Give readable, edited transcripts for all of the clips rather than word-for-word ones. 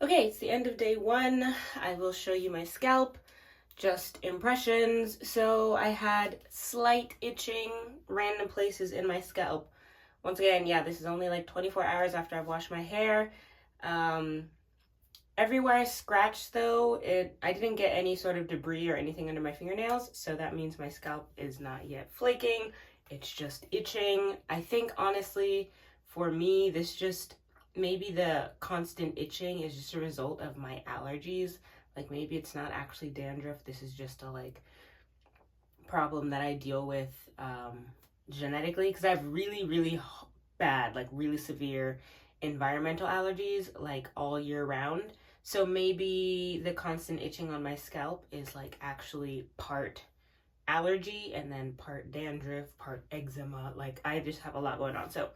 Okay, it's the end of day one. I will show you my scalp, just impressions. So I had slight itching, random places in my scalp. Once again, yeah, this is only like 24 hours after I've washed my hair. Everywhere I scratched though, I didn't get any sort of debris or anything under my fingernails, so that means my scalp is not yet flaking. It's just itching. I think honestly, for me, this just maybe the constant itching is just a result of my allergies. Like maybe it's not actually dandruff. This is just a like problem that I deal with genetically, because I have really bad, like really severe environmental allergies like all year round. So maybe the constant itching on my scalp is like actually part allergy and then part dandruff, part eczema. Like I just have a lot going on. So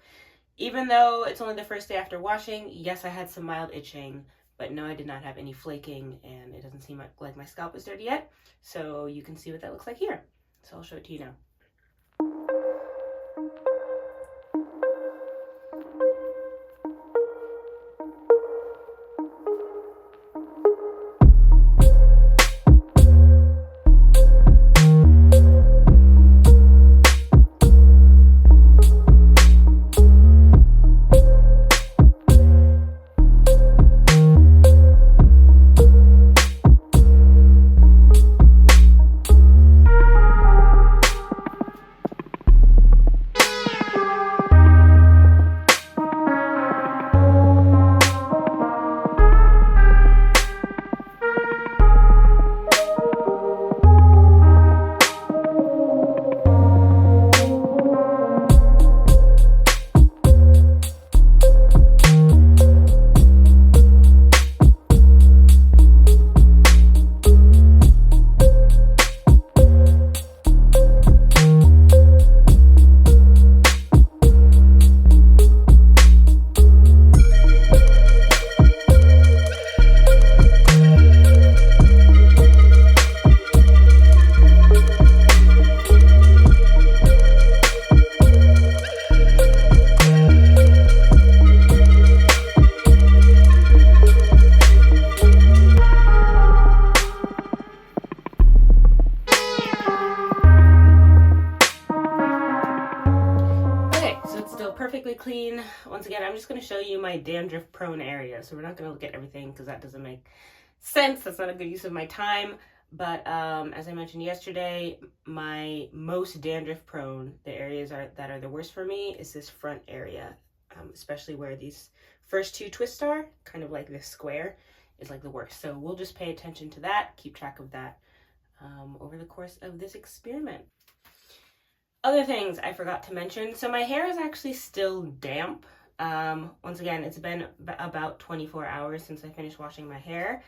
even though it's only the first day after washing, yes, I had some mild itching, but no, I did not have any flaking, and it doesn't seem like my scalp is dirty yet. So you can see what that looks like here. So I'll show it to you now. Perfectly clean. Once again, I'm just going to show you my dandruff prone area. So we're not going to look at everything because that doesn't make sense. That's not a good use of my time. But as I mentioned yesterday, my most dandruff prone, the areas that are the worst for me is this front area, especially where these first two twists are, kind of like this square is like the worst. So we'll just pay attention to that, keep track of that over the course of this experiment. Other things I forgot to mention. So my hair is actually still damp. Once again, it's been about 24 hours since I finished washing my hair.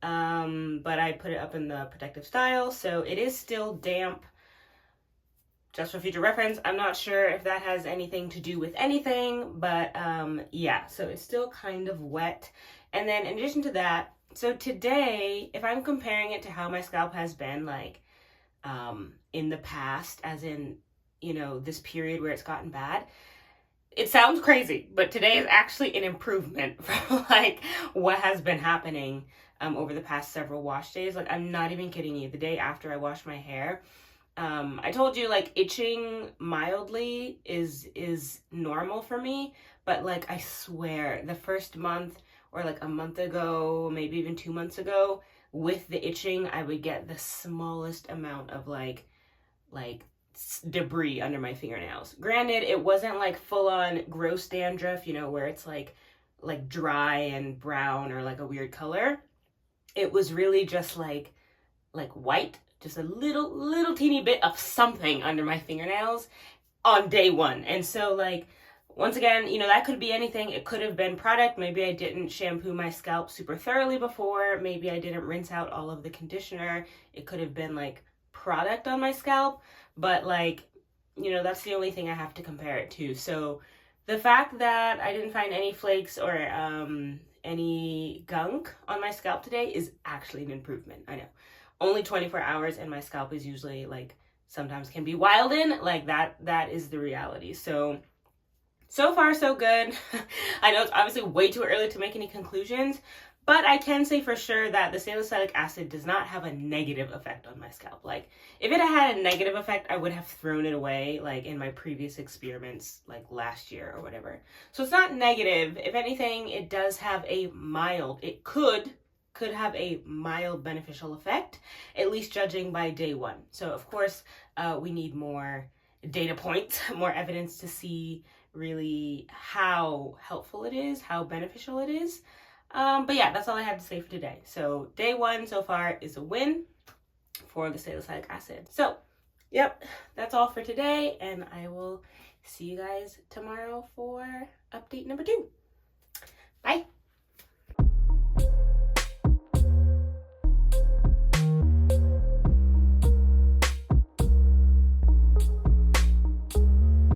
But I put it up in the protective style, so it is still damp. Just for future reference, I'm not sure if that has anything to do with anything, but yeah, so it's still kind of wet. And then in addition to that, so today, if I'm comparing it to how my scalp has been like in the past, as in, you know, this period where it's gotten bad, it sounds crazy, but today is actually an improvement from like what has been happening over the past several wash days. Like I'm not even kidding you. The day after I washed my hair, I told you like itching mildly is normal for me, but like I swear the first month or like a month ago, maybe even 2 months ago, with the itching, I would get the smallest amount of like debris under my fingernails. Granted, it wasn't like full-on gross dandruff, you know, where it's like dry and brown or like a weird color. It was really just like white, just a little teeny bit of something under my fingernails on day one. And so like, once again, you know, that could be anything. It could have been product. Maybe I didn't shampoo my scalp super thoroughly before. Maybe I didn't rinse out all of the conditioner. It could have been like product on my scalp. But like, you know, that's the only thing I have to compare it to. So the fact that I didn't find any flakes or any gunk on my scalp today is actually an improvement. I know. Only 24 hours and my scalp is usually like sometimes can be wild in. Like that is the reality. So far so good. I know it's obviously way too early to make any conclusions, But I can say for sure that the salicylic acid does not have a negative effect on my scalp. Like, if it had a negative effect, I would have thrown it away, like in my previous experiments, like last year or whatever. So it's not negative. If anything, it does have a mild, it could have a mild beneficial effect, at least judging by day 1. So of course, we need more data points, more evidence to see really how helpful it is, how beneficial it is. But yeah, that's all I have to say for today. So day 1 so far is a win for the salicylic acid. So, yep, that's all for today, and I will see you guys tomorrow for update number 2. Bye.